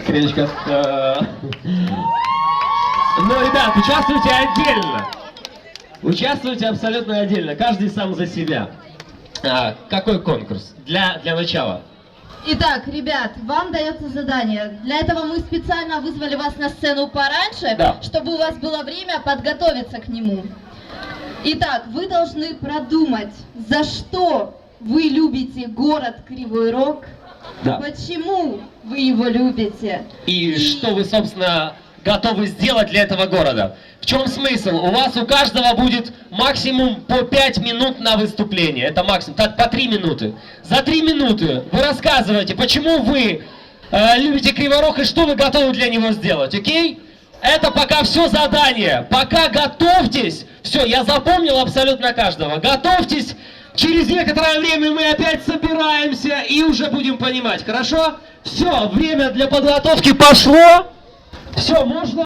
Криночка. Ну, ребят, участвуйте отдельно. Участвуйте абсолютно отдельно. Каждый сам за себя. Какой конкурс? Для начала. Итак, ребят, вам дается задание. Для этого мы специально вызвали вас на сцену пораньше, Да. чтобы у вас было время подготовиться к нему. Итак, вы должны продумать, за что вы любите город Кривой Рог, Да. почему вы его любите. И что вы, собственно, готовы сделать для этого города? В чем смысл? У вас у каждого будет максимум по 5 минут на выступление. Это максимум. Так, по 3 минуты. За 3 минуты вы рассказываете, почему вы любите Кривой Рог и что вы готовы для него сделать. Окей? Это пока все задание. Пока готовьтесь. Все, я запомнил абсолютно каждого. Готовьтесь. Через некоторое время мы опять собираемся и уже будем понимать. Хорошо? Все, время для подготовки пошло. Все, можно...